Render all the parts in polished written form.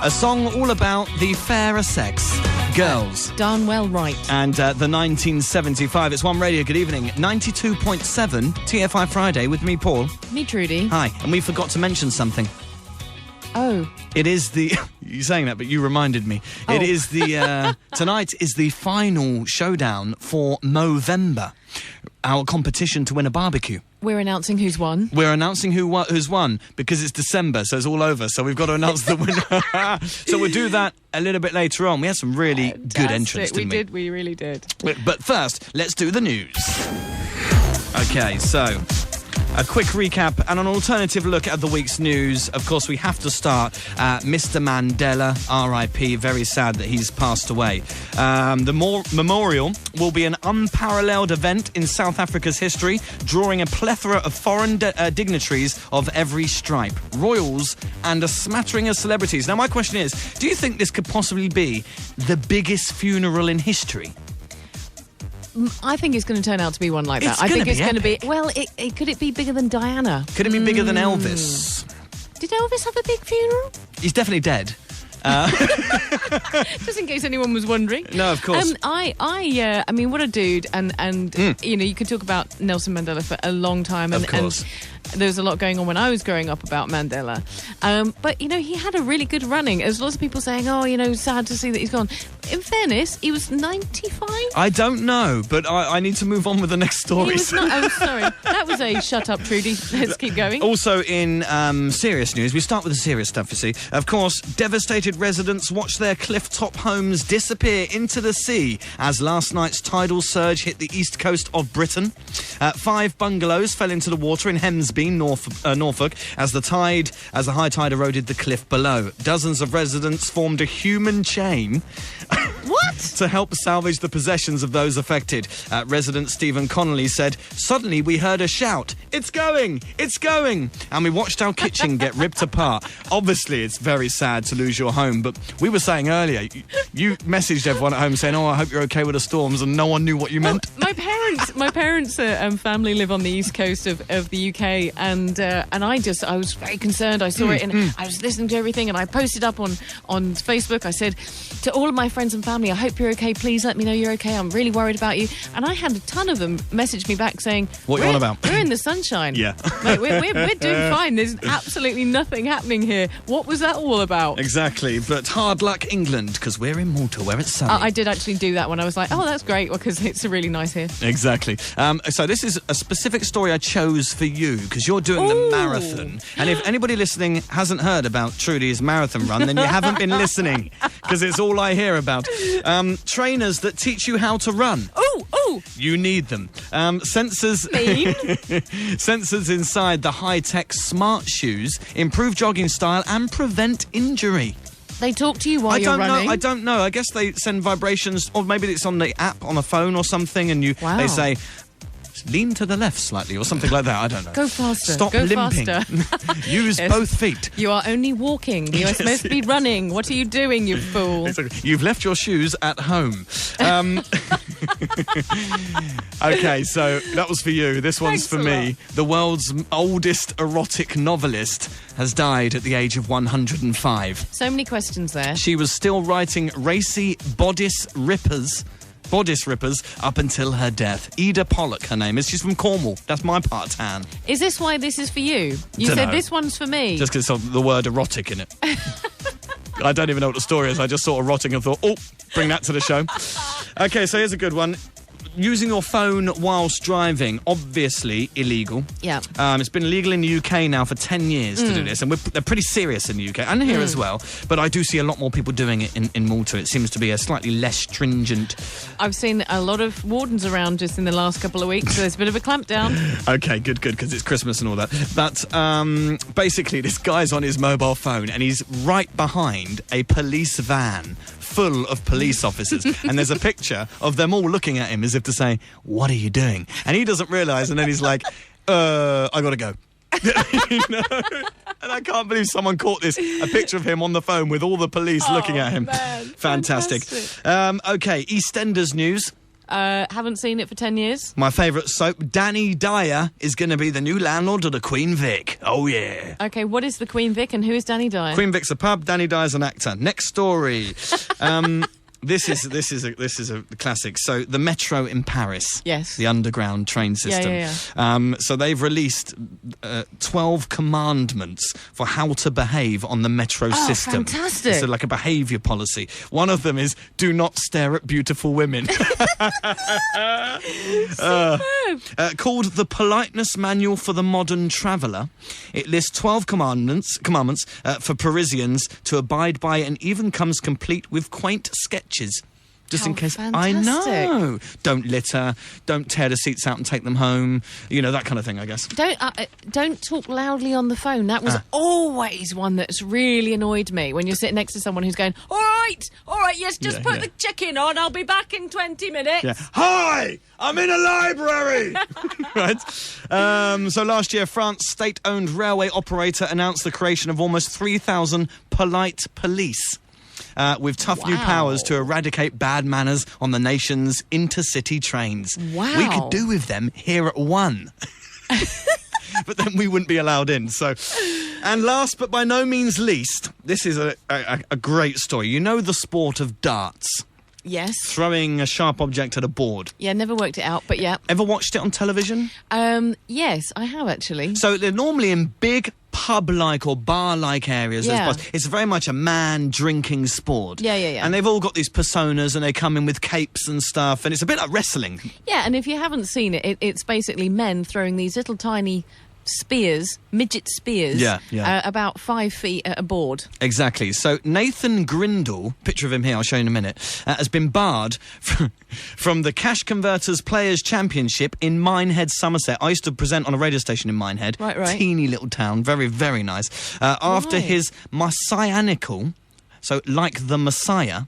A song all about the fairer sex. Girls. Darn well right. And the 1975. It's One Radio. Good evening. 92.7 TFI Friday with me, Paul. Me, Trudy. Hi. And we forgot to mention something. Oh. It is the... You're saying that, but you reminded me. Oh. It is the... tonight is the final showdown for Movember, our competition to win a barbecue. We're announcing who's won. We're announcing who's won because it's December, so it's all over. So we've got to announce the winner. So we'll do that a little bit later on. We had some really good entrants, didn't we? We really did. But first, let's do the news. Okay, so... a quick recap and an alternative look at the week's news. Of course, we have to start Mr. Mandela RIP. Very sad that he's passed away. The memorial will be an unparalleled event in South Africa's history, drawing a plethora of foreign dignitaries of every stripe, royals and a smattering of celebrities. Now, my question is, do you think this could possibly be the biggest funeral in history? I think it's going to turn out to be one like that. It's I think gonna it's be going to be... epic. Well, could it be bigger than Diana? Could it be bigger than Elvis? Did Elvis have a big funeral? He's definitely dead. Just in case anyone was wondering. No, of course. I mean, what a dude. And you know, you could talk about Nelson Mandela for a long time. And, Of course. And there was a lot going on when I was growing up about Mandela. But, you know, he had a really good running. There's lots of people saying, oh, you know, sad to see that he's gone. In fairness, he was 95. I don't know, but I need to move on with the next story. He was not... Oh, sorry. That was a shut up, Trudy. Let's keep going. Also in serious news, we start with the serious stuff, you see. Of course, devastated residents watched their cliff-top homes disappear into the sea as last night's tidal surge hit the east coast of Britain. 5 bungalows fell into the water in Hemsby, Norfolk, as the high tide eroded the cliff below. Dozens of residents formed a human chain... What? to help salvage the possessions of those affected. Resident Stephen Connolly said, "Suddenly we heard a shout, 'It's going! It's going!' And we watched our kitchen get ripped apart." Obviously, it's very sad to lose your home, but we were saying earlier, you messaged everyone at home saying, "Oh, I hope you're okay with the storms," and no one knew what you meant. My parents' family live on the east coast of the UK, and I was very concerned. I saw it, and I was listening to everything, and I posted up on Facebook. I said to all of my friends and family, "I hope you're okay. Please let me know you're okay. I'm really worried about you." And I had a ton of them message me back saying, "What are you on about? We're in the sunshine. Yeah, Mate, we're doing fine. There's absolutely nothing happening here. What was that all about?" Exactly, but hard luck, England, because we're in Malta, where it's sunny. I did actually do that one. I was like, "Oh, that's great," because it's really nice here. Exactly. So this is a specific story I chose for you because you're doing the marathon. And if anybody listening hasn't heard about Trudy's marathon run, then you haven't been listening because it's all I hear about. Trainers that teach you how to run. Ooh! You need them. Sensors inside the high-tech smart shoes improve jogging style and prevent injury. They talk to you while you're running? I don't know. I guess they send vibrations, or maybe it's on the app on a phone or something, and they say, lean to the left slightly, or something like that. I don't know. Go faster. Stop Go limping. Faster. Use both feet. You are only walking. You are supposed to be running. What are you doing, you fool? You've left your shoes at home. Okay, so that was for you. This one's for me. The world's oldest erotic novelist has died at the age of 105. So many questions there. She was still writing racy bodice rippers up until her death. Ida Pollock, her name is. She's from Cornwall. That's my part of town. Is this why this is for you? You said this one's for me. Just because it's the word erotic in it. I don't even know what the story is. I just saw erotic and thought, oh, bring that to the show. Okay, so here's a good one. Using your phone whilst driving, obviously illegal. Yeah. It's been illegal in the UK now for 10 years to do this, and they're pretty serious in the UK, and here as well, but I do see a lot more people doing it in Malta. It seems to be a slightly less stringent... I've seen a lot of wardens around just in the last couple of weeks, so there's a bit of a clampdown. Okay, good, because it's Christmas and all that. But basically, this guy's on his mobile phone, and he's right behind a police van full of police officers, and there's a picture of them all looking at him as if to say, "What are you doing?" And he doesn't realise, and then he's like, I gotta go. You know? And I can't believe someone caught this, a picture of him on the phone with all the police looking at him. Man, Fantastic. Okay, EastEnders news. Haven't seen it for 10 years. My favourite soap, Danny Dyer, is going to be the new landlord of the Queen Vic. Oh, yeah. Okay, what is the Queen Vic and who is Danny Dyer? Queen Vic's a pub, Danny Dyer's an actor. Next story. This is a classic. So the metro in Paris, yes, the underground train system. Yeah. So they've released 12 commandments for how to behave on the metro system. Fantastic! So like a behaviour policy. One of them is do not stare at beautiful women. Called the Politeness Manual for the Modern Traveller. It lists 12 commandments for Parisians to abide by, and even comes complete with quaint sketches. Just in case. Fantastic. I know. Don't litter. Don't tear the seats out and take them home. You know, that kind of thing, I guess. Don't talk loudly on the phone. That was always one that's really annoyed me, when you're sitting next to someone who's going, all right, yes, just put the check-in on. I'll be back in 20 minutes. Yeah. Hi, I'm in a library. Right. So last year, France's state-owned railway operator announced the creation of almost 3,000 polite police. With tough new powers to eradicate bad manners on the nation's intercity trains. Wow. We could do with them here at 1. But then we wouldn't be allowed in. So, and last but by no means least, this is a great story. You know the sport of darts? Yes. Throwing a sharp object at a board. Yeah, never worked it out, but yeah. Ever watched it on television? Yes, I have actually. So they're normally in big pub-like or bar-like areas. Yeah. It's very much a man-drinking sport. Yeah. And they've all got these personas, and they come in with capes and stuff, and it's a bit like wrestling. Yeah, and if you haven't seen it, it's basically men throwing these little tiny spears, midget spears, about 5 feet at a board. Exactly. So Nathan Grindle, picture of him here, I'll show you in a minute, has been barred from the Cash Converters Players Championship in Minehead, Somerset. I used to present on a radio station in Minehead. Right. Teeny little town, very, very nice. After his messianical, so like the Messiah,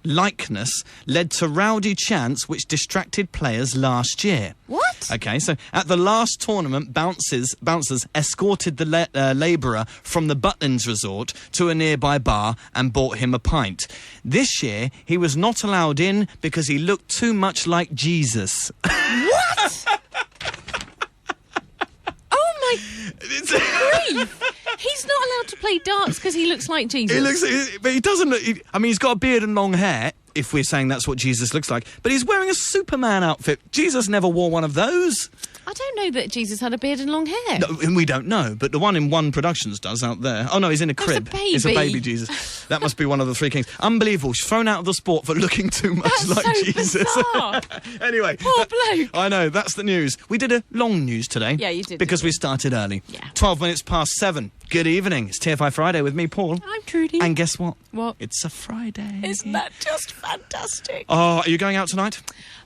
likeness led to rowdy chants which distracted players last year. What? Okay, so at the last tournament, bouncers escorted the labourer from the Butlins resort to a nearby bar and bought him a pint. This year, he was not allowed in because he looked too much like Jesus. What? Oh my grief! He's not allowed to play darts because he looks like Jesus. But he doesn't look... he's got a beard and long hair, if we're saying that's what Jesus looks like. But he's wearing a Superman outfit. Jesus never wore one of those. I don't know that Jesus had a beard and long hair. No, and we don't know, but the one in One Productions does out there. Oh, no, he's in a crib. That's a baby. It's a baby Jesus. That must be one of the 3 kings. Unbelievable. She's thrown out of the sport for looking too much like so Jesus. Bizarre. Anyway. Poor bloke. I know, that's the news. We did a long news today. Yeah, you did. Because we started early. Yeah. 12 minutes past 7. Good evening. It's TFI Friday with me, Paul. I'm Trudy. And guess what? What? It's a Friday. Isn't that just fantastic? Oh, are you going out tonight?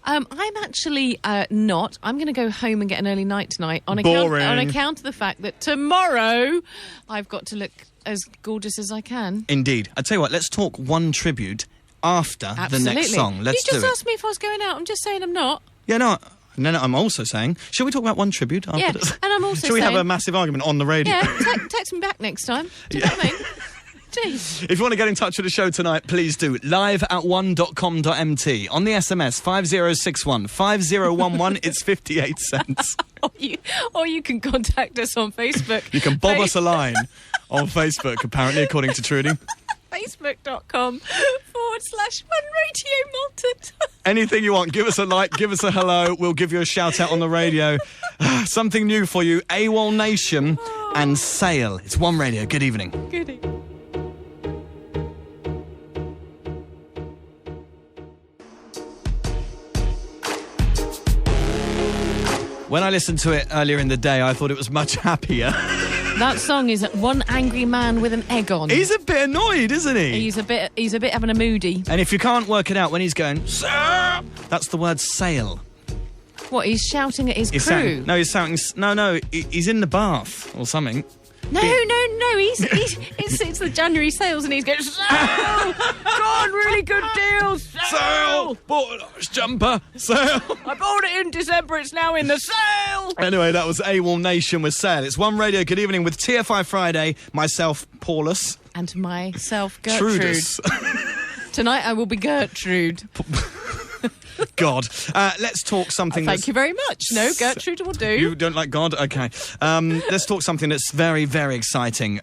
I'm actually not. I'm going to go home and get an early night tonight on Boring. account of the fact that tomorrow I've got to look as gorgeous as I can. Indeed. I tell you what, let's talk one tribute after the next song. Let's do it. You just asked me if I was going out. I'm just saying I'm not. Yeah, no, I'm also saying, shall we talk about one tribute after Yeah, this? and I'm also Shall we saying... have a massive argument on the radio? Yeah, text me back next time. Do you know what I mean? Jeez. If you want to get in touch with the show tonight, please do. live@one.com.mt. On the SMS, 5061 5011, it's 58 cents. or you can contact us on Facebook. You can bob us a line on Facebook, apparently, according to Trudy. Facebook.com/OneRadioMalton. Anything you want, give us a like, give us a hello, we'll give you a shout out on the radio. Something new for you, AWOL Nation and Sail. It's One Radio. Good evening. Good evening. When I listened to it earlier in the day, I thought it was much happier. That song is One Angry Man with an Egg on. He's a bit annoyed, isn't he? He's a bit having a moody. And if you can't work it out when he's going, "Sir," that's the word sail. What, he's shouting at his crew? He's shouting, he's in the bath or something. No, it's the January sales and he's going, Sail! God, really good deal, Sail! Bought a nice jumper, Sail! I bought it in December, it's now in the sale! Anyway, that was AWOL Nation with Sail. It's One Radio, good evening with TFI Friday, myself, Paulus. And myself, Gertrude. Tonight I will be Gertrude. God. Let's talk something Thank you very much. No, Gertrude will do. You don't like God? Okay. Let's talk something that's very, very exciting.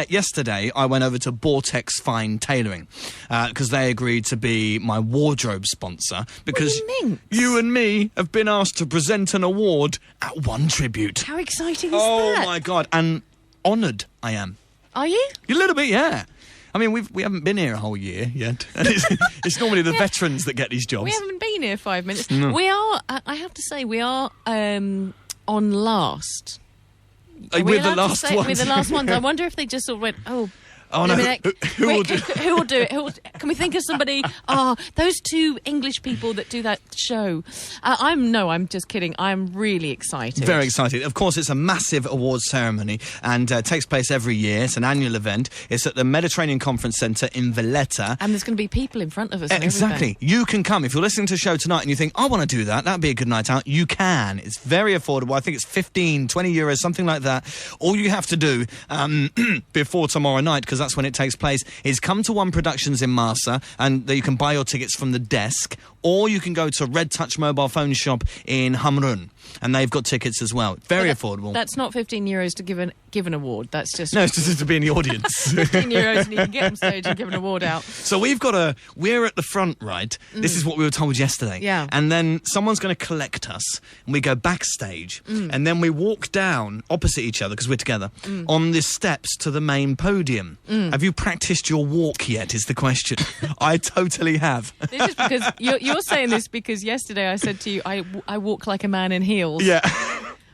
Yesterday, I went over to Vortex Fine Tailoring because they agreed to be my wardrobe sponsor because What do you mean? you and me have been asked to present an award at One Tribute. How exciting is Oh, that? my God. And honoured I am. Are you? A little bit, yeah. I mean, we haven't been here a whole year yet. And it's normally the veterans that get these jobs. We haven't been here 5 minutes. No. We are, I have to say, we are on last. Are we We're the allowed to last say ones. We're the last ones. I wonder if they just sort of went, Oh, no. Who will wait, do who will do it? Can we think of somebody? Those two English people that do that show. I'm just kidding. I'm really excited. Very excited. Of course, it's a massive awards ceremony and takes place every year. It's an annual event. It's at the Mediterranean Conference Centre in Valletta. And there's going to be people in front of us. And Exactly. You can come. If you're listening to the show tonight and you think, I want to do that, that'd be a good night out, you can. It's very affordable. I think it's 15, 20 euros, something like that. All you have to do before tomorrow night, because that's when it takes place, is come to One Productions in Marsa, and you can buy your tickets from the desk, or you can go to Red Touch mobile phone shop in Hamrun, and they've got tickets as well. Very affordable. That's not 15 euros to give an award. That's just No, it's just to be in the audience. 15 euros and you can get on stage and give an award out. So we're at the front, right? This is what we were told yesterday. Yeah. And then someone's going to collect us, and we go backstage, and then we walk down opposite each other, because we're together, on the steps to the main podium. Have you practiced your walk yet, is the question. I totally have. This is because you're saying this because yesterday I said to you, I walk like a man in heels. Yeah.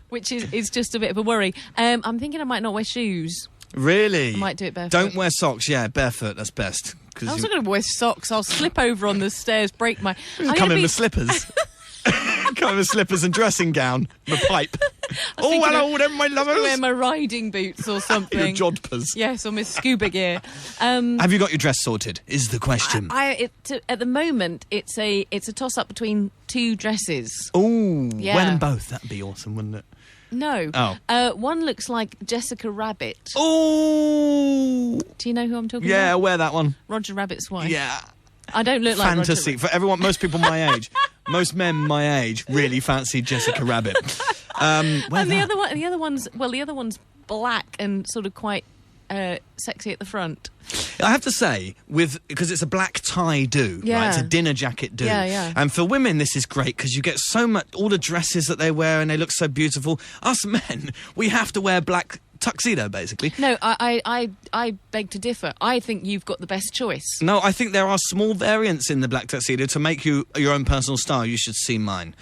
Which is just a bit of a worry. I'm thinking I might not wear shoes. Really? I might do it barefoot. Don't wear socks, yeah, barefoot, that's best. I was not going to wear socks. I'll slip over on the stairs, break my... Come in with slippers. Come in with slippers and dressing gown, the pipe. Oh, hello then, my lovers. Wear my riding boots or something. Your jodhpurs. Yes, or my scuba gear. Have you got your dress sorted, is the question. At the moment, it's a toss-up between two dresses. Oh, Yeah. well and both. That'd be awesome, wouldn't it? No. Oh. One looks like Jessica Rabbit. Oh. Do you know who I'm talking Yeah, about? wear that one. Roger Rabbit's wife. Yeah. I don't look like Fantasy. Roger. For everyone, most people my age, most men my age really fancy Jessica Rabbit. And the other one's black and sort of quite sexy at the front. I have to say, because it's a black tie do, Yeah. right? It's a dinner jacket do. Yeah, yeah. And for women, this is great because you get so much, all the dresses that they wear and they look so beautiful. Us men, we have to wear black tuxedo, basically. No, I beg to differ. I think you've got the best choice. No, I think there are small variants in the black tuxedo to make you your own personal style. You should see mine.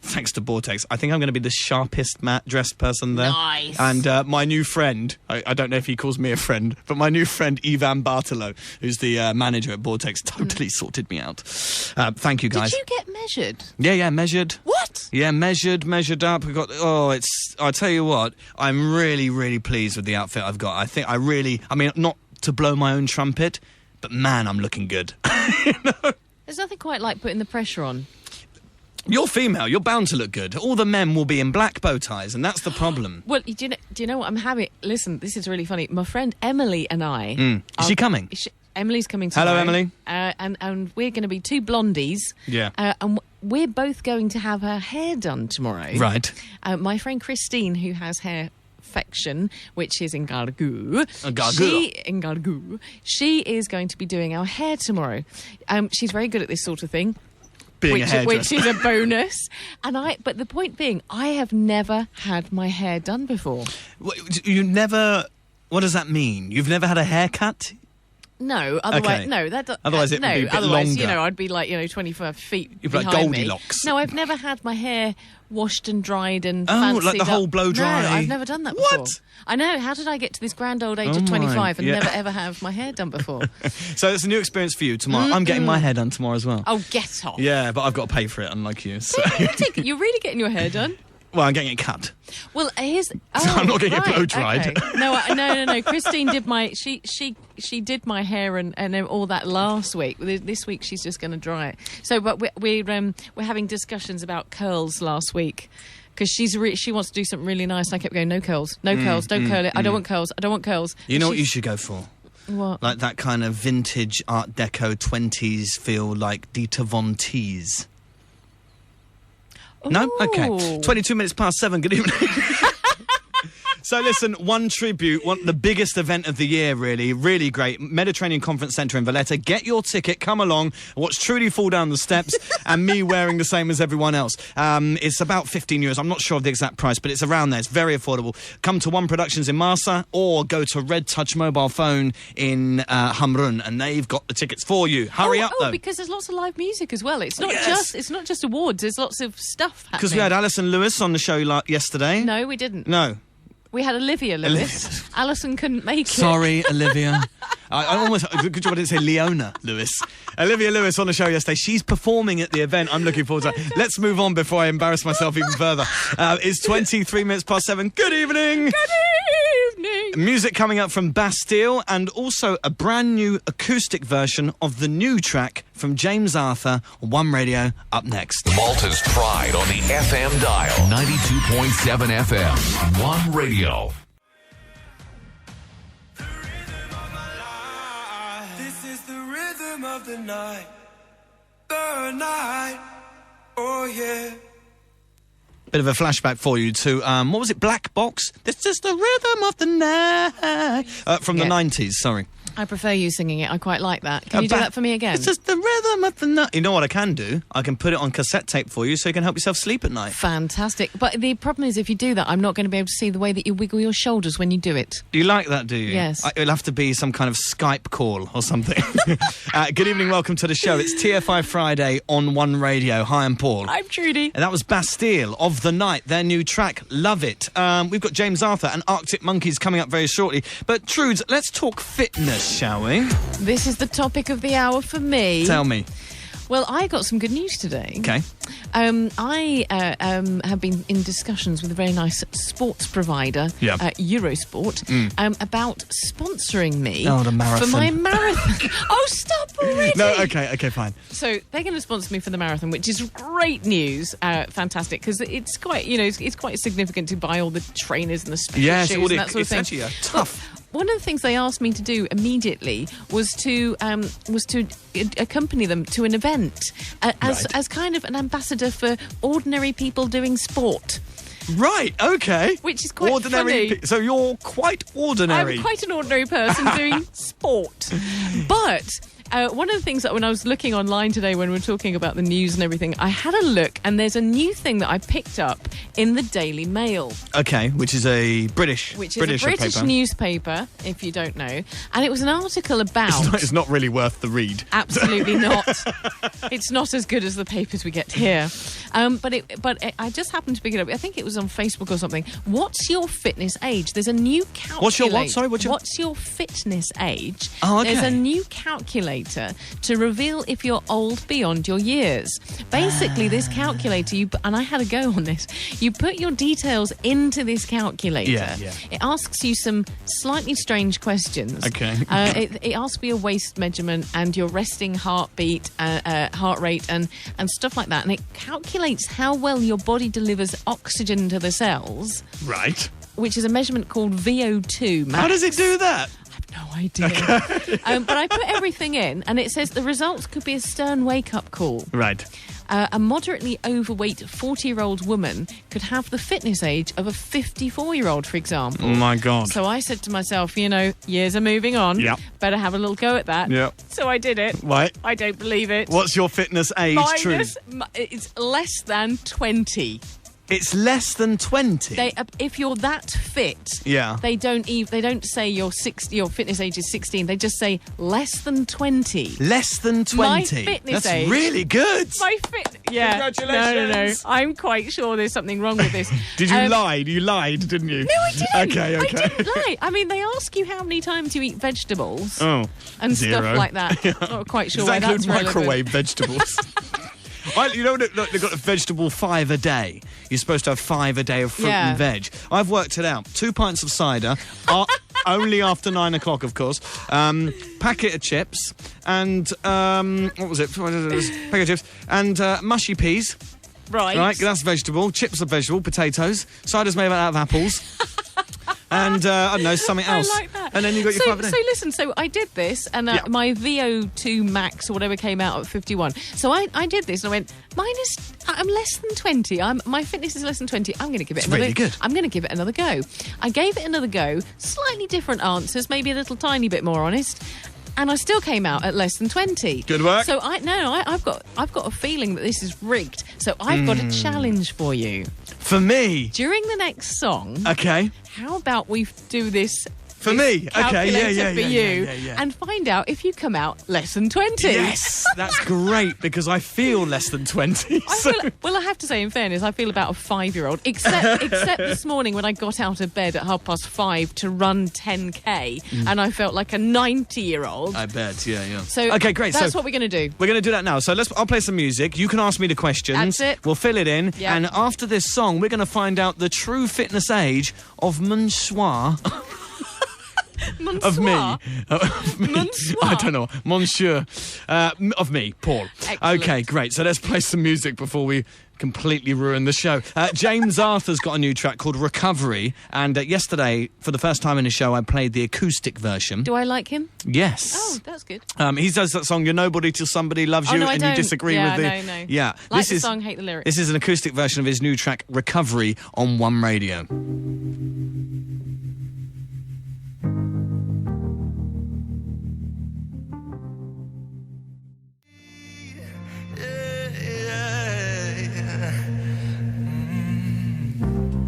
Thanks to Vortex. I think I'm going to be the sharpest dressed person there. Nice. And my new friend, I don't know if he calls me a friend, but my new friend Ivan Bartolo, who's the manager at Vortex, totally sorted me out. Thank you, guys. Did you get measured? Yeah, measured. What? Yeah, measured up. We got. I'll tell you what. I'm really, really pleased with the outfit I've got. I mean, not to blow my own trumpet, but man, I'm looking good. You know? There's nothing quite like putting the pressure on. You're female. You're bound to look good. All the men will be in black bow ties, and that's the problem. Well, do you know what I'm having? Listen, this is really funny. My friend Emily and I... Is she coming? Emily's coming tomorrow. Hello, Emily. And we're going to be two blondies. Yeah. And we're both going to have her hair done tomorrow. Right. My friend Christine, who has hair perfection, which is in Gargou. She is going to be doing our hair tomorrow. She's very good at this sort of thing. Which is a bonus. But the point being, I have never had my hair done before. You never... What does that mean? You've never had a haircut? No, otherwise, Okay. no. Otherwise it would be a bit otherwise, longer. I'd be like, 25 feet You'd be like behind me. Goldilocks. No, I've never had my hair washed and dried and Oh, fancied like the whole up. blow dry. No, I've never done that before. What? I know. How did I get to this grand old age Oh of my, 25 and yeah. never ever have my hair done before? So it's a new experience for you tomorrow. I'm getting my hair done tomorrow as well. Oh, get off. Yeah, but I've got to pay for it, unlike you. So. You're really getting your hair done? Well, I'm getting it cut. Well, here's... I'm not getting it right, blow-dried. Okay. No. Christine did my... She did my hair and all that last week. This week she's just going to dry it. So, but we're having discussions about curls last week. Because she wants to do something really nice. And I kept going, no curls, don't curl it. I don't want curls. You know what you should go for? What? Like that kind of vintage Art Deco 20s feel, like Dita Von Teese. No? Okay. 22 minutes past 7. Good evening. So listen, one tribute, the biggest event of the year, really great. Mediterranean Conference Centre in Valletta. Get your ticket, come along, watch Trudy fall down the steps and me wearing the same as everyone else. It's about €15. I'm not sure of the exact price, but it's around there. It's very affordable. Come to One Productions in Marsa or go to Red Touch Mobile Phone in Hamrun, and they've got the tickets for you. Hurry up, though. Because there's lots of live music as well. It's not just awards. There's lots of stuff happening. Because we had Alison Lewis on the show yesterday. No, we didn't. No. We had Olivia Lewis. Alison couldn't make it. Sorry, Olivia. I almost... Good job I didn't say Leona Lewis. Olivia Lewis on the show yesterday. She's performing at the event. I'm looking forward to that. Let's move on before I embarrass myself even further. It's 23 minutes past 7. Good evening. Good evening. Music coming up from Bastille, and also a brand new acoustic version of the new track from James Arthur, One Radio, up next. Malta's pride on the FM dial. 92.7 FM. One Radio. This is the rhythm of the night. The night. Oh, yeah. Bit of a flashback for you to, what was it, Black Box? This is the rhythm of the night. From the 90s, sorry. I prefer you singing it. I quite like that. Can you do that for me again? It's just the rhythm of the night. You know what I can do? I can put it on cassette tape for you so you can help yourself sleep at night. Fantastic. But the problem is if you do that, I'm not going to be able to see the way that you wiggle your shoulders when you do it. Do you like that, do you? Yes. It'll have to be some kind of Skype call or something. Good evening, welcome to the show. It's TFI Friday on One Radio. Hi, I'm Paul. I'm Trudy. And that was Bastille, Of the Night, their new track. Love it. We've got James Arthur and Arctic Monkeys coming up very shortly. But, Trudes, let's talk fitness, shall we? This is the topic of the hour for me. Tell me. Well, I got some good news today. Okay. I have been in discussions with a very nice sports provider, Eurosport, about sponsoring me the marathon. for my marathon. Oh, stop already! No, okay, fine. So they're going to sponsor me for the marathon, which is great news, fantastic, because it's quite, it's quite significant to buy all the trainers and the special shoes and that sort of thing. Actually tough. One of the things they asked me to do immediately was to accompany them to an event as kind of an ambassador for ordinary people doing sport. Right, okay. Which is quite ordinary funny. So you're quite ordinary. I'm quite an ordinary person doing sport. But... one of the things that when I was looking online today when we were talking about the news and everything, I had a look and there's a new thing that I picked up in the Daily Mail. Okay, which is a British paper. Newspaper, if you don't know. And it was an article about... It's not really worth the read. Absolutely not. It's not as good as the papers we get here. But I just happened to pick it up. I think it was on Facebook or something. What's your fitness age? There's a new calculator. What's your what? Sorry, what's your fitness age? Oh, okay. There's a new calculator to reveal if you're old beyond your years. Basically, this calculator, and I had a go on this, you put your details into this calculator. Yeah. It asks you some slightly strange questions. Okay. It asks for your waist measurement and your resting heartbeat, heart rate and stuff like that. And it calculates how well your body delivers oxygen to the cells. Right. Which is a measurement called VO2 max. How does it do that? No idea. Okay. But I put everything in, and it says the results could be a stern wake-up call. Right. A moderately overweight 40-year-old woman could have the fitness age of a 54-year-old, for example. Oh, my God. So I said to myself, years are moving on. Yep. Better have a little go at that. Yep. So I did it. Right. I don't believe it. What's your fitness age, Trude? It's less than 20. It's less than 20. If you're that fit, they don't say your fitness age is 16. They just say less than 20. Less than 20. My fitness age. That's really good. Congratulations. No. I'm quite sure there's something wrong with this. Did you lie? You lied, didn't you? No, I didn't. Okay. I didn't lie. I mean, they ask you how many times you eat vegetables. And 0. stuff like that. Not quite sure why that's relevant. Microwave vegetables. They've got a vegetable 5 a day. You're supposed to have 5 a day of fruit and veg. I've worked it out. 2 pints of cider, only after 9 o'clock, of course. Packet of chips, and what was it? Packet of chips and mushy peas. Right, that's vegetable. Chips are vegetable. Potatoes. Cider's made out of apples. and I don't know, something else. I like that. And then you got your 5 a day. So listen, so I did this, and my VO2 max or whatever came out at 51. So I did this, and I went, I'm less than 20. My fitness is less than 20. I'm going to give it another. Really good. I'm going to give it another go. I gave it another go. Slightly different answers, maybe a little tiny bit more honest. And I still came out at less than 20. Good work. So I've got a feeling that this is rigged. So I've got a challenge for you. For me? During the next song, Okay. how about we do this For me? Okay, calculator for you yeah. and find out if you come out less than 20. Yes, that's great, because I feel less than 20. Well, I have to say, in fairness, I feel about a 5-year-old. Except this morning when I got out of bed at 5:30 to run 10K, and I felt like a 90-year-old. I bet, yeah. So okay, great. That's so what we're going to do. We're going to do that now. So I'll play some music. You can ask me the questions. That's it. We'll fill it in. Yeah. And after this song, we're going to find out the true fitness age of Monsieur. Of me. Monsieur? I don't know. Monsieur. Of me, Paul. Excellent. Okay, great. So let's play some music before we completely ruin the show. James Arthur's got a new track called Recovery. And yesterday, for the first time in his show, I played the acoustic version. Do I like him? Yes. Oh, that's good. He does that song, You're Nobody Till Somebody Loves You, no, I and don't. you disagree Yeah, with the... no. Yeah. Like the song, hate the lyrics. This is an acoustic version of his new track, Recovery, on One Radio.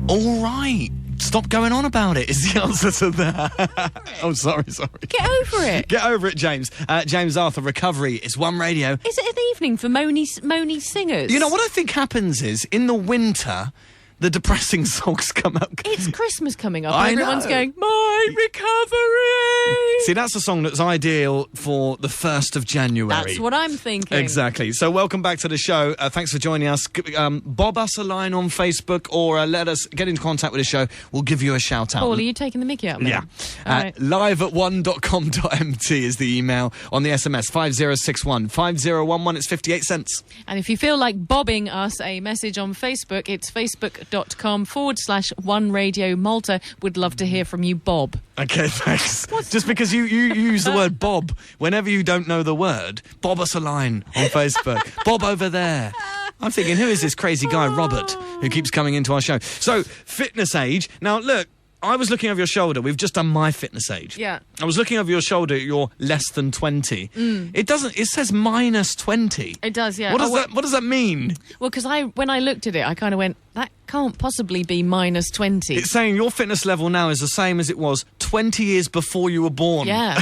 All right. Stop going on about it is the answer to that. Oh, sorry. Get over it. Get over it, James. James Arthur, Recovery is One Radio. Is it an evening for moany singers? You know, what I think happens is, in the winter, the depressing songs come out. It's Christmas coming up. I And everyone's know. going, my recovery. See, that's a song that's ideal for the 1st of January. That's what I'm thinking. Exactly. So welcome back to the show. Thanks for joining us. Bob us a line on Facebook, or let us get into contact with the show. We'll give you a shout out. Paul, are you taking the mickey out, man? Yeah. All right. live@one.com.mt is the email. On the SMS, 5061 5011. It's 58 cents. And if you feel like bobbing us a message on Facebook, it's facebook.com/One Radio Malta. Would love to hear from you, Bob. Okay, thanks. Just because you use the word Bob whenever you don't know the word, bob us a line on Facebook. Bob over there. I'm thinking, who is this crazy guy, Robert, who keeps coming into our show? So, fitness age. Now, look, I was looking over your shoulder. We've just done my fitness age. Yeah. I was looking over your shoulder. You're less than 20. It doesn't. It says minus 20. It does, yeah. What does that mean? Well, because when I looked at it, I kind of went, that can't possibly be minus 20. It's saying your fitness level now is the same as it was 20 years before you were born. Yeah.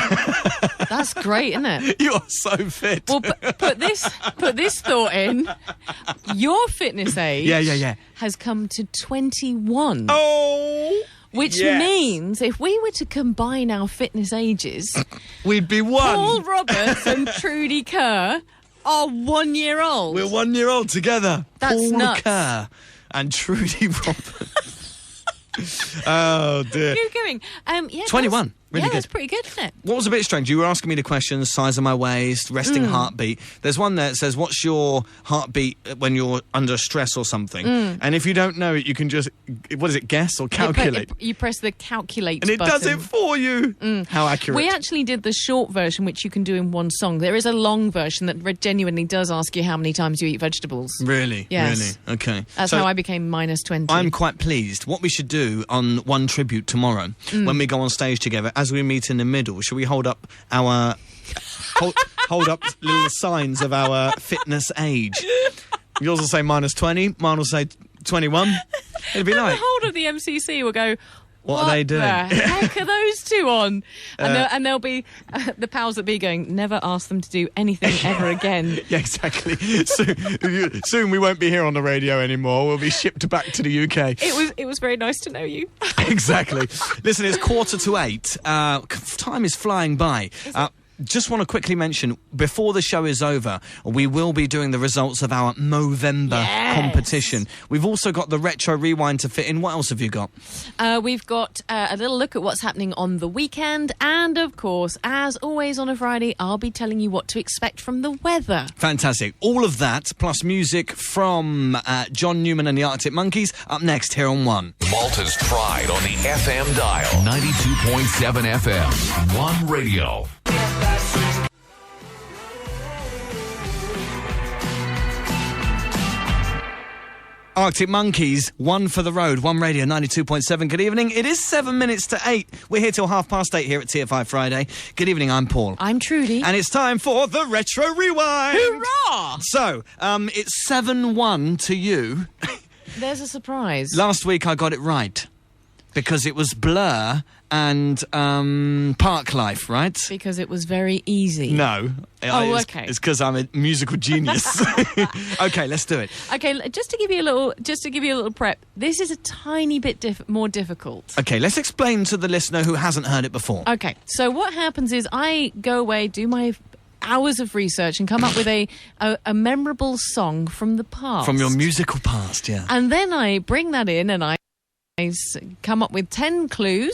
That's great, isn't it? You are so fit. Well, put this thought in. Your fitness age has come to 21. Oh! Which yes. means if we were to combine our fitness ages, we'd be one. Paul Roberts and Trudy Kerr are 1 year old. We're 1 year old together. That's Paul nuts. Kerr and Trudy Roberts. Oh dear. Keep going. Yeah, 21. Really good. That's pretty good, isn't it? What was a bit strange, you were asking me the questions, size of my waist, resting heartbeat. There's one there that says, what's your heartbeat when you're under stress or something? And if you don't know it, you can just, what is it, guess or calculate? You press the calculate And it button. does it for you. How accurate. We actually did the short version, which you can do in one song. There is a long version that genuinely does ask you how many times you eat vegetables. Really? Yes. Really? Okay. That's So how I became minus 20. I'm quite pleased. What we should do on One Tribute tomorrow, when we go on stage together, as we meet in the middle, should we hold up our hold up little signs of our fitness age? Yours will say minus 20, mine will say 21. It'd be and like, the whole of the MCC will go, What are they doing? the heck are those two on? And they'll be the powers that be going, never ask them to do anything ever again. yeah, exactly. Soon we won't be here on the radio anymore. We'll be shipped back to the UK. It was very nice to know you. Exactly. Listen, it's 7:45. Time is flying by. just want to quickly mention, before the show is over, we will be doing the results of our Movember competition. We've also got the Retro Rewind to fit in. What else have you got? We've got a little look at what's happening on the weekend. And, of course, as always on a Friday, I'll be telling you what to expect from the weather. Fantastic. All of that, plus music from John Newman and the Arctic Monkeys, up next here on One. Malta's pride on the FM dial. 92.7 FM. One Radio. Arctic Monkeys, One for the Road, One Radio 92.7. Good evening. It is 7 minutes to 8. We're here till 8:30 here at TFI Friday. Good evening, I'm Paul. I'm Trudy. And it's time for the Retro Rewind. Hurrah! So, it's 7-1 to you. There's a surprise. Last week I got it right. Because it was Blur and Park Life, right? Because it was very easy. No. Okay. It's because I'm a musical genius. Okay, let's do it. Okay, just to give you a little prep. This is a tiny bit more difficult. Okay, let's explain to the listener who hasn't heard it before. Okay, so what happens is I go away, do my hours of research and come up with a memorable song from the past. From your musical past, yeah. And then I bring that in and I come up with 10 clues,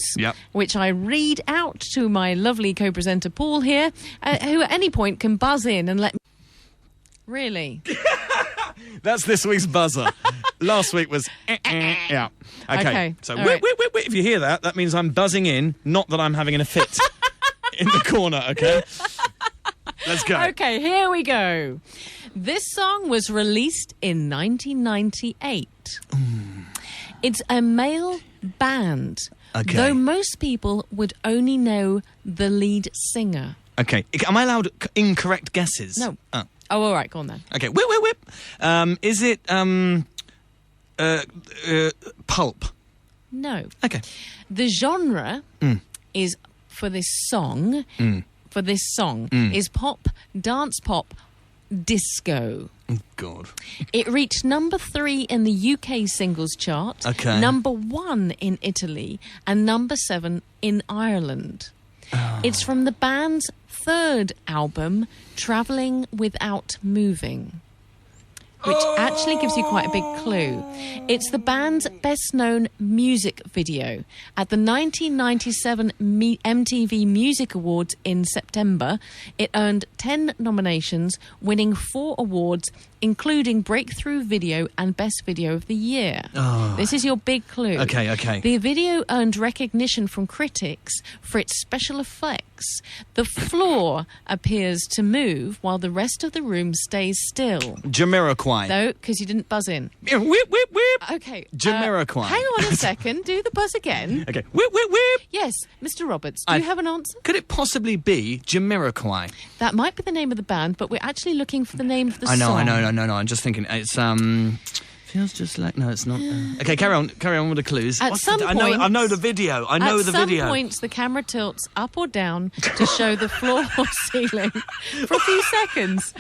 which I read out to my lovely co-presenter Paul here, who at any point can buzz in and let me... Really? That's this week's buzzer. Last week was... Yeah. Okay. So, right. If you hear that, that means I'm buzzing in, not that I'm having a fit in the corner, okay? Let's go. Okay, here we go. This song was released in 1998. It's a male band, though most people would only know the lead singer. Okay. Am I allowed incorrect guesses? No. Oh, all right. Go on then. Okay. Whip. Is it pulp? No. Okay. The genre is for this song. Is pop, dance pop, disco. Oh, God. It reached number 3 in the UK singles chart, number 1 in Italy, and number 7 in Ireland. Oh. It's from the band's 3rd album, Travelling Without Moving, which actually gives you quite a big clue. It's the band's best-known music video. At the 1997 MTV Music Awards in September, it earned 10 nominations, winning 4 awards, including Breakthrough Video and Best Video of the Year. Oh. This is your big clue. Okay. The video earned recognition from critics for its special effects. The floor appears to move while the rest of the room stays still. Jamiroquai. No, because you didn't buzz in. Whip. Okay. Jamiroquai. Hang on a second. Do the buzz again. Okay. Whip. Yes, Mr. Roberts, do you have an answer? Could it possibly be Jamiroquai? That might be the name of the band, but we're actually looking for the name of the song. song. I know. I'm just thinking it's feels just like no, it's not. Okay, carry on with the clues. At some point, I know the video. At some point, the camera tilts up or down to show the floor or ceiling for a few seconds.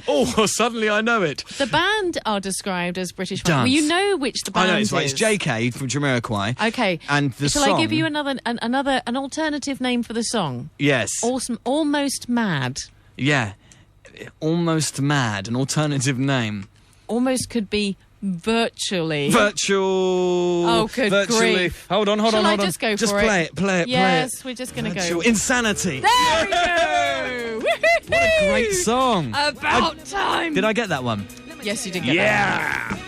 Oh, suddenly I know it. The band are described as British rock. Dance. Well, you know which the band is. It's JK from Jamiroquai. Okay. And the Shall song... I give you an alternative name for the song? Yes. Awesome. Almost Mad. Yeah. Almost Mad, an alternative name. Almost could be Virtually. Oh, good grief. Hold on. Shall I just go just for play it. Play it. Yes, we're just going to go. Insanity. There we go. What a great song. About time. Did I get that one? Yes, you did get that one.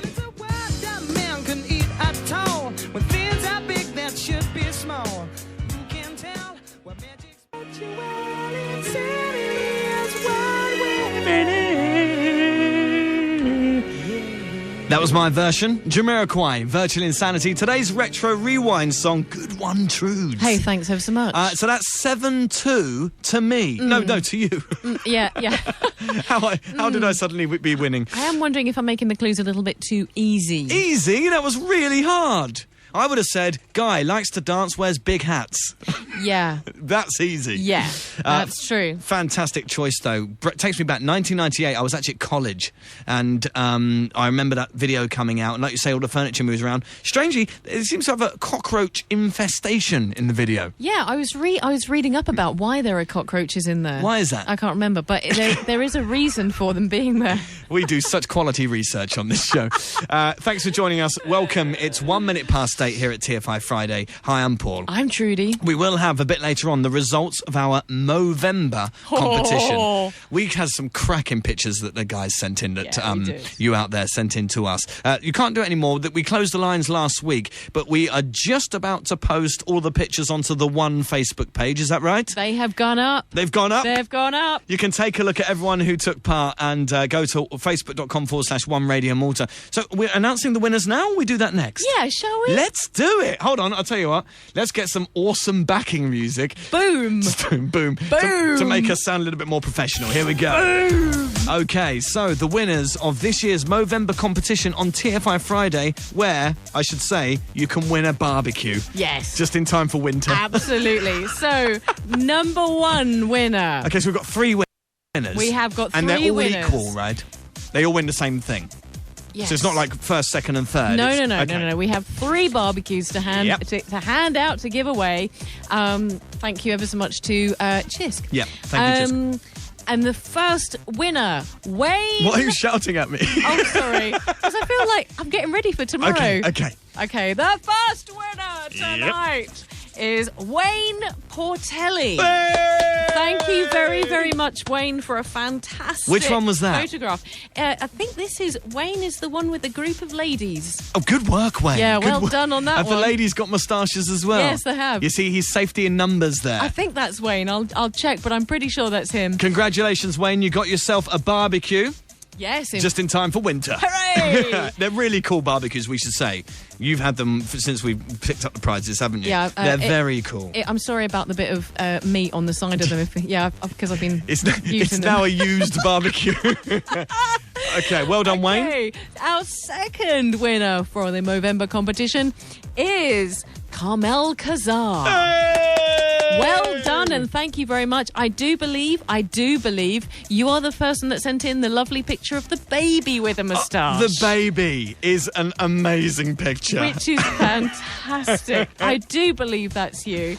That was my version. Jamiroquai, Virtual Insanity. Today's Retro Rewind song, good one, Trudes. Hey, thanks ever so much. So that's 7-2 to me. No, to you. Yeah. How did I suddenly be winning? I am wondering if I'm making the clues a little bit too easy. Easy? That was really hard. I would have said, guy likes to dance, wears big hats. Yeah. That's easy. Yeah, that's true. Fantastic choice, though. Takes me back 1998. I was actually at college, and I remember that video coming out. And like you say, all the furniture moves around. Strangely, it seems to have a cockroach infestation in the video. Yeah, I was reading up about why there are cockroaches in there. Why is that? I can't remember, but there is a reason for them being there. We do such quality research on this show. Thanks for joining us. Welcome. It's 1 minute past 8 here at TFI Friday. Hi, I'm Paul. I'm Trudy. We will have a bit later on the results of our Movember competition. We had some cracking pictures that the guys sent in, that you out there sent in to us. You can't do it anymore. We closed the lines last week, but we are just about to post all the pictures onto the One Facebook page. Is that right? They have gone up. They've gone up? They've gone up. You can take a look at everyone who took part and go to facebook.com/One Radio Malta. So we're announcing the winners now? We do that next? Yeah, shall we? Let's do it. Hold on, I'll tell you what. Let's get some awesome backing music. Boom. Just boom, boom. Boom. To make us sound a little bit more professional. Here we go. Boom. Okay, so the winners of this year's Movember competition on TFI Friday, where, I should say, you can win a barbecue. Yes. Just in time for winter. Absolutely. So, number one winner. Okay, so we've got 3 winners. We have got 3 and they're all winners. equal, right? They all win the same thing. Yes. So it's not like first, second and third. No. We have 3 barbecues to hand out, to give away. Thank you ever so much to Chisk. Yeah, thank you, Chisk. And the first winner, Wayne... Why are you shouting at me? Oh, sorry. Because I feel like I'm getting ready for tomorrow. Okay, the first winner tonight is Wayne Portelli. Thank you very, very much, Wayne, for a fantastic Which one was that? photograph. I think Wayne is the one with the group of ladies. Oh, good work, Wayne. Yeah, well done on that Have one. the ladies got moustaches as well? Yes, they have. You see, he's safety in numbers there. I think that's Wayne. I'll check, but I'm pretty sure that's him. Congratulations, Wayne. You got yourself a barbecue. Yes. Just in time for winter. Hooray! They're really cool barbecues, we should say. You've had them since we picked up the prizes, haven't you? Yeah. They're very cool. I'm sorry about the bit of meat on the side of them. Because I've been It's now a used barbecue. Okay, well done, Wayne. Our second winner for the Movember competition is Carmel Kazar. Hey! Well done, and thank you very much. I do believe you are the person that sent in the lovely picture of the baby with a moustache. The baby is an amazing picture. Which is fantastic. I do believe that's you.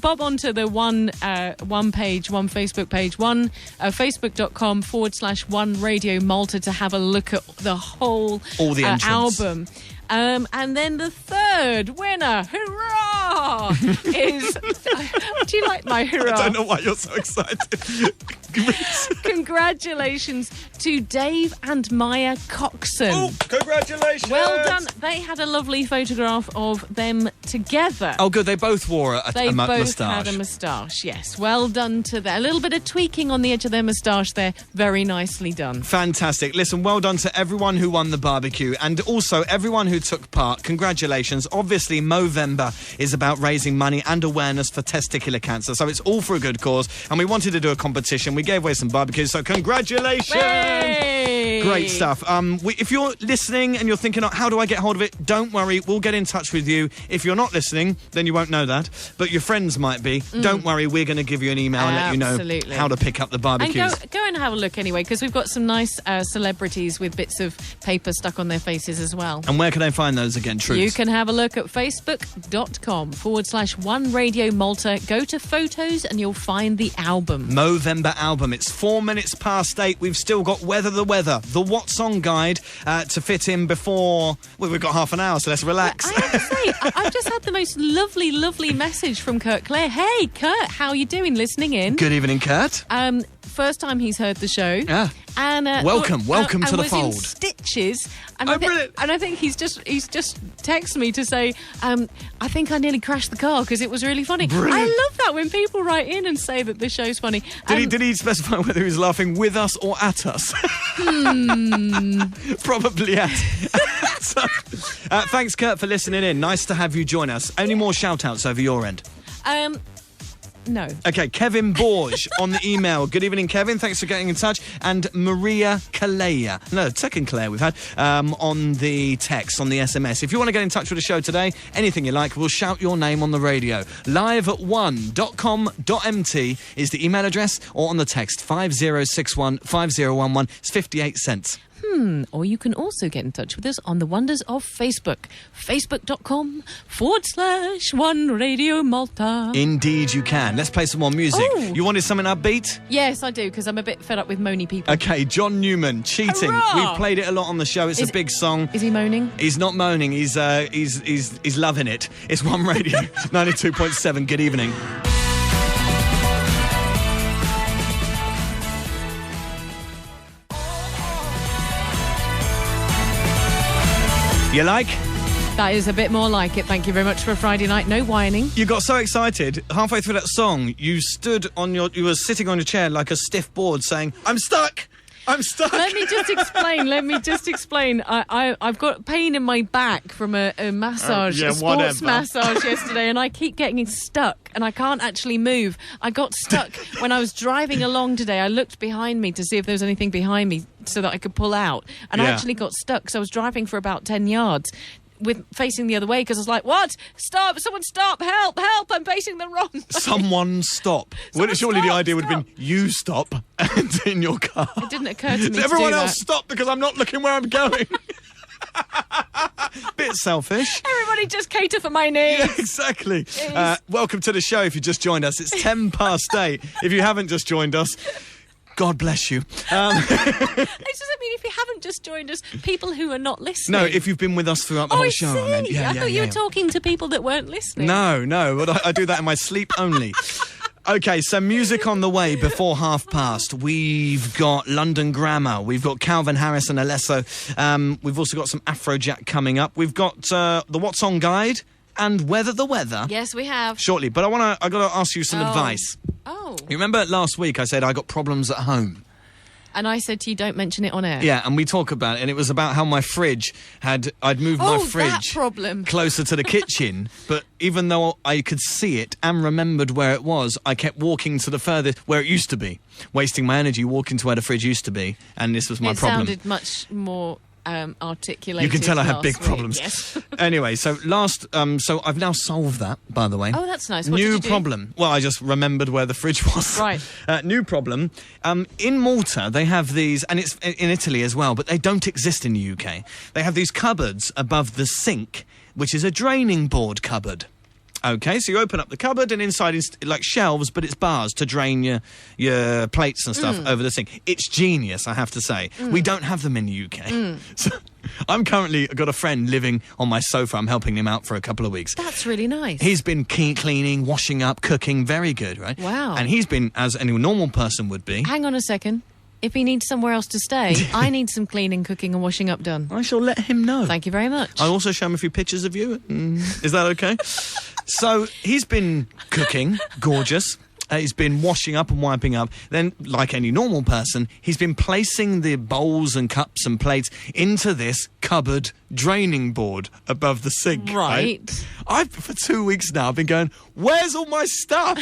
Bob onto the one Facebook page, facebook.com/One Radio Malta to have a look at the whole all the album. And then the third winner, hurrah, is... Do you like my hurrah? I don't know why you're so excited. Congratulations to Dave and Maya Coxon. Oh, congratulations. Well done. They had a lovely photograph of them together. Oh, good. They both wore a They both moustache. had a moustache, yes. Well done to them. A little bit of tweaking on the edge of their moustache there. Very nicely done. Fantastic. Listen, well done to everyone who won the barbecue and also everyone who took part. Congratulations. Obviously, Movember is about raising money and awareness for testicular cancer, so it's all for a good cause. And we wanted to do a competition. We gave away some barbecues, so congratulations. Hey! Great stuff. If you're listening and you're thinking, oh, how do I get hold of it? Don't worry, we'll get in touch with you. If you're not listening, then you won't know that, but your friends might be. Don't worry, we're going to give you an email and let you know how to pick up the barbecues. And go and have a look anyway, because we've got some nice celebrities with bits of paper stuck on their faces as well. And where can they find those again, Truth? You can have a look at facebook.com/One Radio Malta. Go to photos and you'll find the album. Movember album. It's 4 minutes past 8. We've still got Weather the Weather, the What Song Guide to fit in before... Well, we've got half an hour, so let's relax. I have to say, I've just had the most lovely message from Kurt Clare. Hey, Kurt, how are you doing listening in? Good evening, Kurt. First time he's heard the show. Yeah. And welcome to the was fold. In stitches. And Brilliant. And I think he's just texted me to say, I think I nearly crashed the car because it was really funny. Brilliant. I love that when people write in and say that the show's funny. Did he specify whether he was laughing with us or at us? Probably at. So, thanks, Kurt, for listening in. Nice to have you join us. Any more shout-outs over your end? No. Okay, Kevin Borge on the email. Good evening, Kevin. Thanks for getting in touch. And Maria Kalea, no, second Claire we've had, on the text, on the SMS. If you want to get in touch with the show today, anything you like, we'll shout your name on the radio. Live at 1.com.mt is the email address, or on the text 5061 5011. It's 58 cents. Or you can also get in touch with us on the wonders of Facebook. Facebook.com/One Radio Malta. Indeed you can. Let's play some more music. Oh. You wanted something upbeat? Yes, I do, because I'm a bit fed up with moany people. Okay, John Newman, Cheating. Hurrah! We've played it a lot on the show. It's a big song. Is he moaning? He's not moaning. He's loving it. It's One Radio 92.7. Good evening. You like? That is a bit more like it. Thank you very much for a Friday night. No whining. You got so excited halfway through that song. You were sitting on your chair like a stiff board, saying, "I'm stuck. I'm stuck." Let me just explain. I've got pain in my back from a massage, a sports massage yesterday, and I keep getting stuck, and I can't actually move. I got stuck when I was driving along today. I looked behind me to see if there was anything behind me so that I could pull out, and I actually got stuck. So I was driving for about 10 yards. Facing the other way, because I was like, what? Stop! Someone stop! Help! Help! I'm facing the wrong way. Someone stop. Surely the idea would have been you stop and in your car. It didn't occur to me. Everyone else stop because I'm not looking where I'm going. Bit selfish. Everybody just cater for my needs. Yeah, exactly. Welcome to the show if you just joined us. It's 8:10. If you haven't just joined us, God bless you. It doesn't mean if you haven't just joined us, people who are not listening. No, if you've been with us throughout the whole show. I mean, I thought you were talking to people that weren't listening. No, but I do that in my sleep only. Okay, so music on the way before past. We've got London Grammar. We've got Calvin Harris and Alesso. We've also got some Afrojack coming up. We've got the What's On Guide and Weather the Weather. Yes, we have. Shortly, but I got to ask you some advice. Oh. You remember last week I said I got problems at home? And I said to you, don't mention it on air. Yeah, and we talk about it, and it was about how my fridge I'd moved my fridge that problem. closer to the kitchen, but even though I could see it and remembered where it was, I kept walking to the furthest, where it used to be, wasting my energy walking to where the fridge used to be, and this was my problem. It sounded much more articulated. You can tell I had big week. problems. Yes. Anyway, so so I've now solved that, by the way. Oh, that's nice. What New did you do? problem. Well, I just remembered where the fridge was. Right. New problem. In Malta, they have these, and it's in Italy as well, but they don't exist in the UK. They have these cupboards above the sink, which is a draining board cupboard. Okay, so you open up the cupboard and inside is like shelves, but it's bars to drain your plates and stuff over the sink. It's genius, I have to say. We don't have them in the UK. So I'm currently got a friend living on my sofa. I'm helping him out for a couple of weeks. That's really nice. He's been cleaning, washing up, cooking. Very good, right? Wow. And he's been, as any normal person would be. Hang on a second. If he needs somewhere else to stay, I need some cleaning, cooking and washing up done. I shall let him know. Thank you very much. I'll also show him a few pictures of you. Is that okay? So he's been cooking, gorgeous. He's been washing up and wiping up. Then, like any normal person, he's been placing the bowls and cups and plates into this cupboard draining board above the sink. Right. For 2 weeks now, I've been going, where's all my stuff?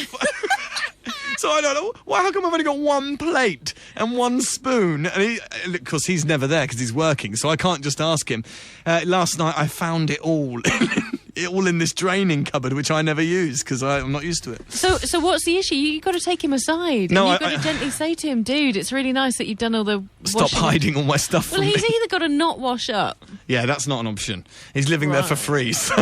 So I don't know, how come I've only got one plate and one spoon? And because he's never there because he's working, so I can't just ask him. Last night I found it all. All in this draining cupboard, which I never use because I'm not used to it. So what's the issue? You've got to take him aside. No, and you've got to gently say to him, dude, it's really nice that you've done all the Stop washing. hiding all my stuff Well, from he's me. either got to not wash up. Yeah, that's not an option. He's living there for Right. free. So.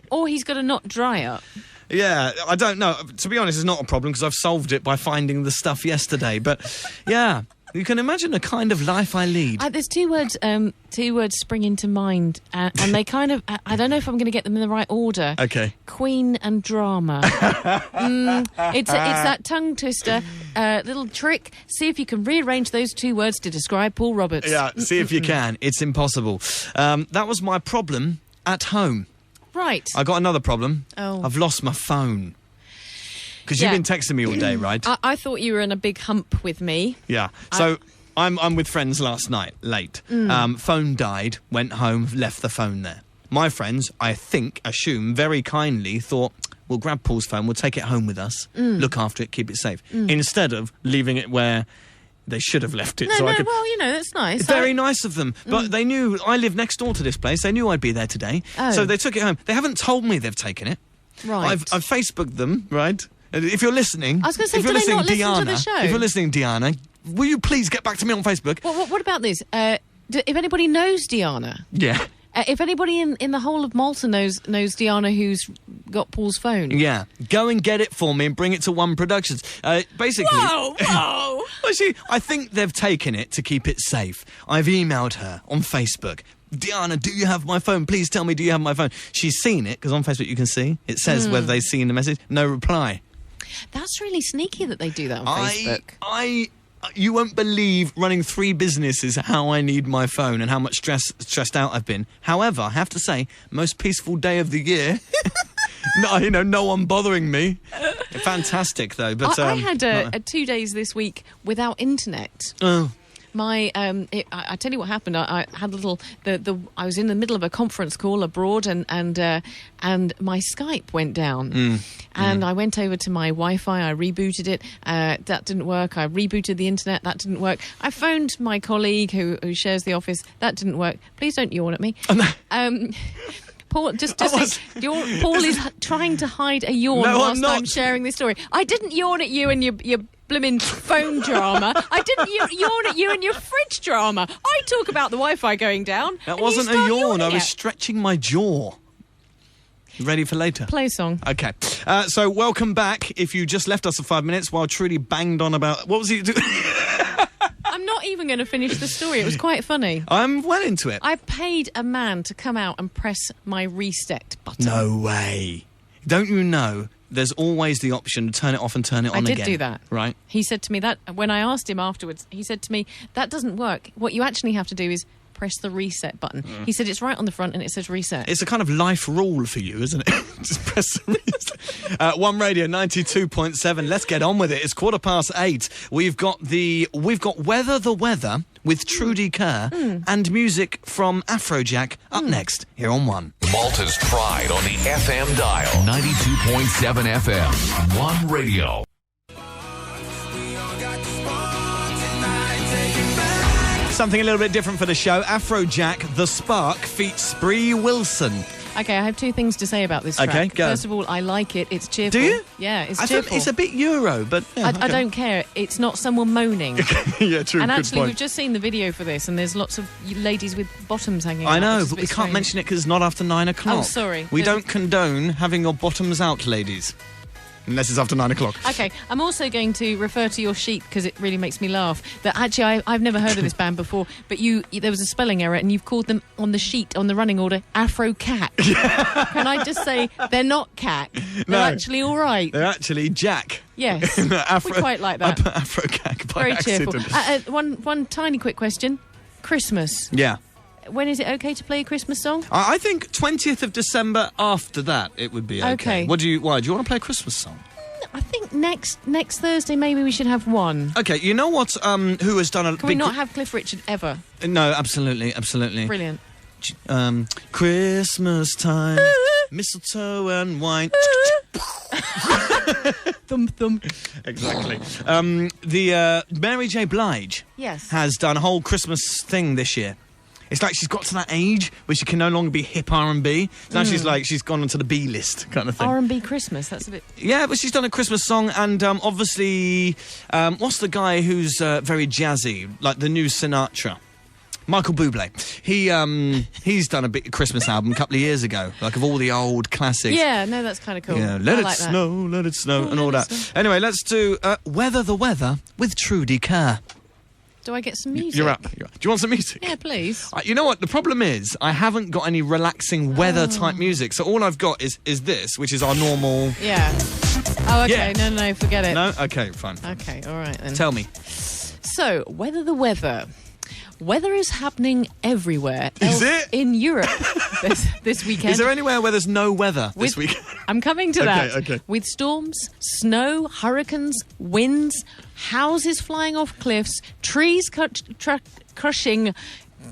Or he's got to not dry up. Yeah, I don't know. To be honest, it's not a problem because I've solved it by finding the stuff yesterday. But, yeah, you can imagine the kind of life I lead. There's two words spring into mind, and they kind of, I don't know if I'm going to get them in the right order. Okay. Queen and drama. It's that tongue twister, little trick. See if you can rearrange those two words to describe Paul Roberts. Yeah, see if you can. It's impossible. That was my problem at home. Right. I got another problem. Oh. I've lost my phone. Because Yeah. you've been texting me all day, right? I thought you were in a big hump with me. Yeah. So I'm with friends last night, late. Phone died, went home, left the phone there. My friends, I think, very kindly thought, we'll grab Paul's phone, we'll take it home with us, look after it, keep it safe. Instead of leaving it where they should have left it. Well, you know, that's nice. It's very nice of them. But they knew, I live next door to this place, they knew I'd be there today. Oh. So they took it home. They haven't told me they've taken it. Right. I've Facebooked them, right? If you're listening... I was going to say, if you're do they not listen Diana, to the show? If you're listening, Diana, will you please get back to me on Facebook? What about this? If anybody knows Diana... Yeah. If anybody in the whole of Malta knows Diana who's got Paul's phone. Yeah. Go and get it for me and bring it to One Productions. Basically... Whoa! Well, see, I think they've taken it to keep it safe. I've emailed her on Facebook. Diana, do you have my phone? Please tell me, do you have my phone? She's seen it, because on Facebook you can see. It says whether they've seen the message. No reply. That's really sneaky that they do that on Facebook. You won't believe running 3 businesses how I need my phone and how much stressed out I've been. However, I have to say, most peaceful day of the year. No one bothering me. Fantastic, though. But I had 2 days this week without internet. Oh. I tell you what happened. I had a little. I was in the middle of a conference call abroad, and my Skype went down. And I went over to my Wi-Fi. I rebooted it. That didn't work. I rebooted the internet. That didn't work. I phoned my colleague who shares the office. That didn't work. Please don't yawn at me. Paul, Paul is trying to hide a yawn whilst I'm sharing this story. I didn't yawn at you and your blimmin' phone drama. I didn't yawn at you and your fridge drama. I talk about the Wi-Fi going down. That wasn't a yawn. I was stretching my jaw. Ready for later? Play a song. Okay. So welcome back. If you just left us for 5 minutes while Trudy banged on about... What was he doing? I'm not even going to finish the story. It was quite funny. I'm well into it. I paid a man to come out and press my reset button. No way. Don't you know there's always the option to turn it off and turn it on again? I did do that. Right. He said to me that, when I asked him afterwards, he said to me, that doesn't work. What you actually have to do is press the reset button. He said it's right on the front and it says reset. It's a kind of life rule for you, isn't it? Just press the reset. One Radio 92.7. Let's get on with it. It's 8:15. We've got Weather the Weather with Trudy Kerr and music from Afrojack up next here on One. Malta's pride on the FM dial. 92.7 FM. One Radio. Something a little bit different for the show. Afrojack, The Spark, feats Spree Wilson. Okay, I have 2 things to say about this track. Okay, go. First of all, I like it. It's cheerful. Do you? Yeah, it's cheerful. It's a bit Euro, but... Yeah, I don't care. It's not someone moaning. Yeah, true. And good actually, point. we've just seen the video for this, and there's lots of ladies with bottoms hanging out. I know, which is but a we bit can't strange. mention it because it's not after 9 o'clock. Oh, sorry. We don't condone having your bottoms out, ladies. Unless it's after 9 o'clock. Okay, I'm also going to refer to your sheet because it really makes me laugh. That actually, I've never heard of this band before, but there was a spelling error and you've called them on the sheet, on the running order, Afrojack. Can I just say, they're not cack. They're actually all right. They're actually Jack. Yes, we quite like that. I put Afrojack by Very accident. cheerful. One tiny quick question. Christmas. Yeah. When is it okay to play a Christmas song? I think 20th of December after that it would be okay. Okay. Do you want to play a Christmas song? I think next Thursday maybe we should have one. Okay, you know what? Who has done a Can we not have Cliff Richard ever? No, absolutely. Brilliant. Christmas time, mistletoe and wine. Thump thump. Exactly. The Mary J. Blige has done a whole Christmas thing this year. It's like she's got to that age where she can no longer be hip R&B. So now she's gone onto the B list kind of thing. R&B Christmas, that's a bit... Yeah, but she's done a Christmas song and obviously, what's the guy who's very jazzy, like the new Sinatra? Michael Bublé. He's done a big Christmas album a couple of years ago, like of all the old classics. Yeah, no, that's kind of cool. Yeah, let it snow, and all that. Anyway, let's do Weather the Weather with Trudy Kerr. Do I get some music? You're up. Do you want some music? Yeah, please. You know what? The problem is I haven't got any relaxing weather-type music. So all I've got is this, which is our normal... Yeah. Oh, okay. Yeah. No, forget it. No? Okay, fine. Okay, all right then. Tell me. So, Weather the Weather. Weather is happening everywhere. Is it? In Europe this weekend. Is there anywhere where there's no weather this weekend? I'm coming to that. Okay. With storms, snow, hurricanes, winds, houses flying off cliffs, trees crushing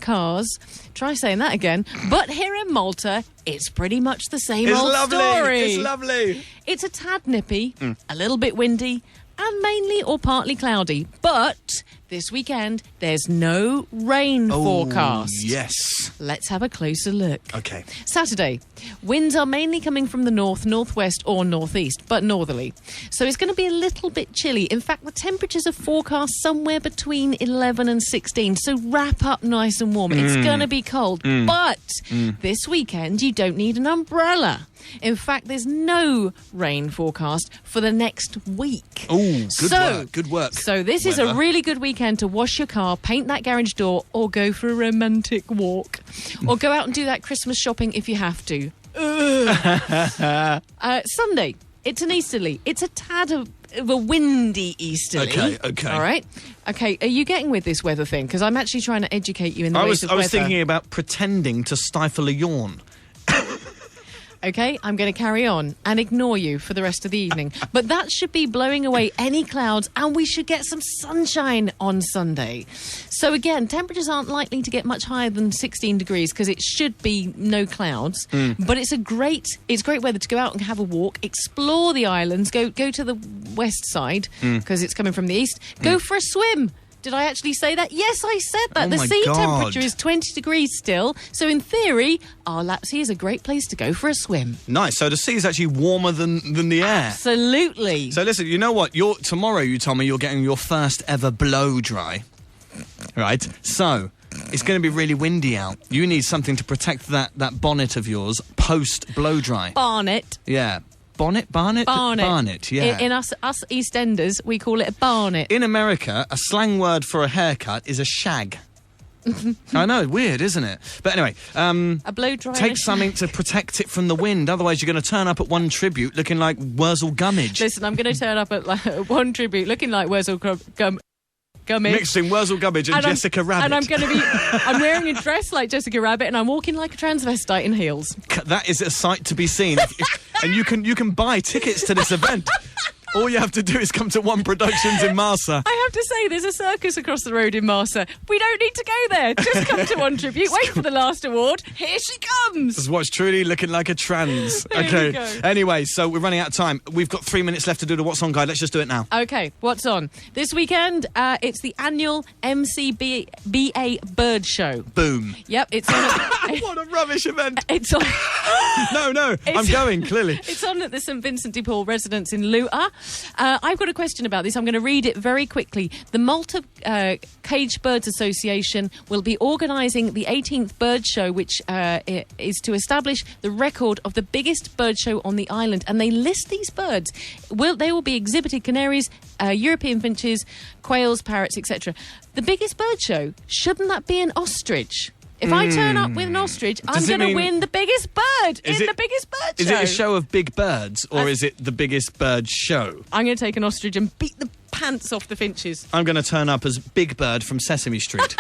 cars. Try saying that again. But here in Malta, it's pretty much the same old story. It's lovely. It's a tad nippy, a little bit windy, and mainly or partly cloudy. But this weekend, there's no rain forecast. Yes. Let's have a closer look. Okay. Saturday, winds are mainly coming from the north, northwest or northeast, but northerly. So it's going to be a little bit chilly. In fact, the temperatures are forecast somewhere between 11 and 16. So wrap up nice and warm. It's going to be cold. But this weekend, you don't need an umbrella. In fact, there's no rain forecast for the next week. Oh, good work. So this is a really good weekend to wash your car, paint that garage door, or go for a romantic walk. Or go out and do that Christmas shopping if you have to. Sunday, it's an easterly. It's a tad of a windy easterly. Okay. All right. Okay, are you getting with this weather thing? Because I'm actually trying to educate you in the ways of weather. I was thinking about pretending to stifle a yawn. Okay, I'm going to carry on and ignore you for the rest of the evening. But that should be blowing away any clouds, and we should get some sunshine on Sunday. So again, temperatures aren't likely to get much higher than 16 degrees because it should be no clouds. But it's great weather to go out and have a walk, explore the islands, go to the west side because it's coming from the east, go for a swim. Did I actually say that? Yes, I said that. Oh the my sea God. temperature is 20 degrees still. So in theory, our lap sea is a great place to go for a swim. Nice. So the sea is actually warmer than the air. Absolutely. So listen, you know what? Tomorrow, you told me you're getting your first ever blow dry. Right? So it's going to be really windy out. You need something to protect that bonnet of yours post blow dry. Barnet. Yeah. Barnet, yeah. In us EastEnders, we call it a barnet. In America, a slang word for a haircut is a shag. I know, weird, isn't it? But anyway, a blow dry. Take something to protect it from the wind. Otherwise, you're going to turn up at one tribute looking like Wurzel Gummidge. Listen, I'm going to turn up at one tribute looking like Wurzel Gummidge. Mixed in Wurzel Gummidge and Jessica Rabbit. And I'm wearing a dress like Jessica Rabbit, and I'm walking like a transvestite in heels. That is a sight to be seen. And you can buy tickets to this event. All you have to do is come to One Productions in Marsa. I have to say, there's a circus across the road in Marsa. We don't need to go there. Just come to One Tribute. Wait for the last award. Here she comes. This is what's truly looking like a trans. There you go. Anyway, so we're running out of time. We've got 3 minutes left to do the What's On Guide. Let's just do it now. Okay, what's on? This weekend, it's the annual MCBA Bird Show. Boom. Yep, it's on... What a rubbish event. It's on... No, I'm going, clearly. It's on at the St Vincent de Paul residence in Luton. I've got a question about this. I'm going to read it very quickly. The Malta Caged Birds Association will be organising the 18th bird show, which is to establish the record of the biggest bird show on the island. And they list these birds. They will be exhibited canaries, European finches, quails, parrots, etc. The biggest bird show, shouldn't that be an ostrich? If I turn up with an ostrich, I'm going to win the biggest bird in the biggest bird show. Is it a show of big birds, or is it the biggest bird show? I'm going to take an ostrich and beat the pants off the finches. I'm going to turn up as Big Bird from Sesame Street.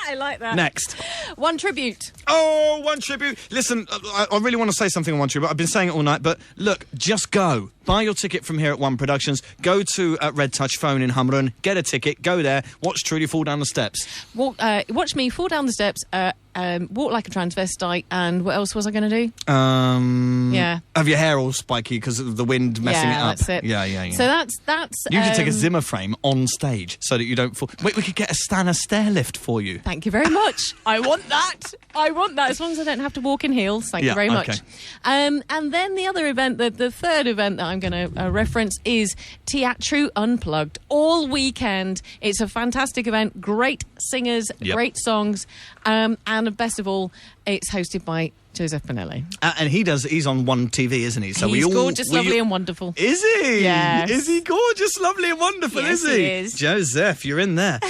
I like that. Next. One tribute. Oh, One Tribute. Listen, I really want to say something on One Tribute. I've been saying it all night, but look, just go. Buy your ticket from here at One Productions. Go to Red Touch Phone in Humron. Get a ticket. Go there. Watch Trudy fall down the steps. Watch me fall down the steps, walk like a transvestite, and what else was I going to do? Yeah. Have your hair all spiky because of the wind messing it up. That's it. Yeah. So that's... You can take a Zimmer frame on stage so that you don't fall... Wait, we could get a Stana stair lift for you. Thank you very much. I want that. As long as I don't have to walk in heels. Thank you very much. And then the other event, the third event that I'm going to reference is Teatro Unplugged. All weekend. It's a fantastic event. Great singers, great songs. And best of all, it's hosted by Joseph Pinelli. And he's on One TV, isn't he? So he's gorgeous, lovely and wonderful. Is he? Yes. Is he gorgeous, lovely and wonderful, yes, is he? He is. Joseph, you're in there.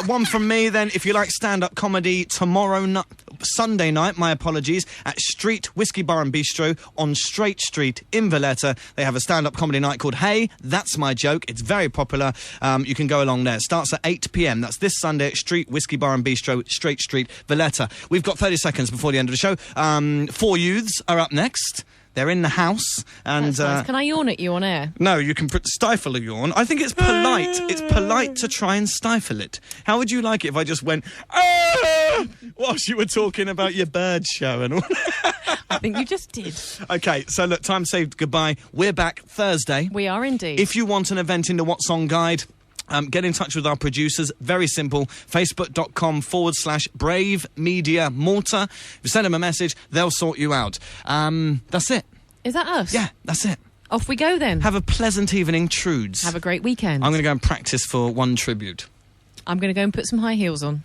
One from me then, if you like stand-up comedy, Sunday night, my apologies, at Street Whiskey Bar and Bistro on Straight Street in Valletta. They have a stand-up comedy night called Hey, That's My Joke. It's very popular. You can go along there. It starts at 8 p.m. That's this Sunday at Street Whiskey Bar and Bistro, Straight Street, Valletta. We've got 30 seconds before the end of the show. 4 youths are up next. They're in the house. And that's nice. Can I yawn at you on air? No, you can stifle a yawn. I think it's polite. It's polite to try and stifle it. How would you like it if I just went... Whilst you were talking about your bird show and all. I think you just did. Okay, so look, time saved, goodbye. We're back Thursday. We are indeed. If you want an event in the What's On guide, get in touch with our producers. Very simple. Facebook.com/Brave Media Malta. If you send them a message, they'll sort you out. That's it. Is that us? Yeah, that's it. Off we go then. Have a pleasant evening, Trudes. Have a great weekend. I'm going to go and practice for one tribute. I'm going to go and put some high heels on.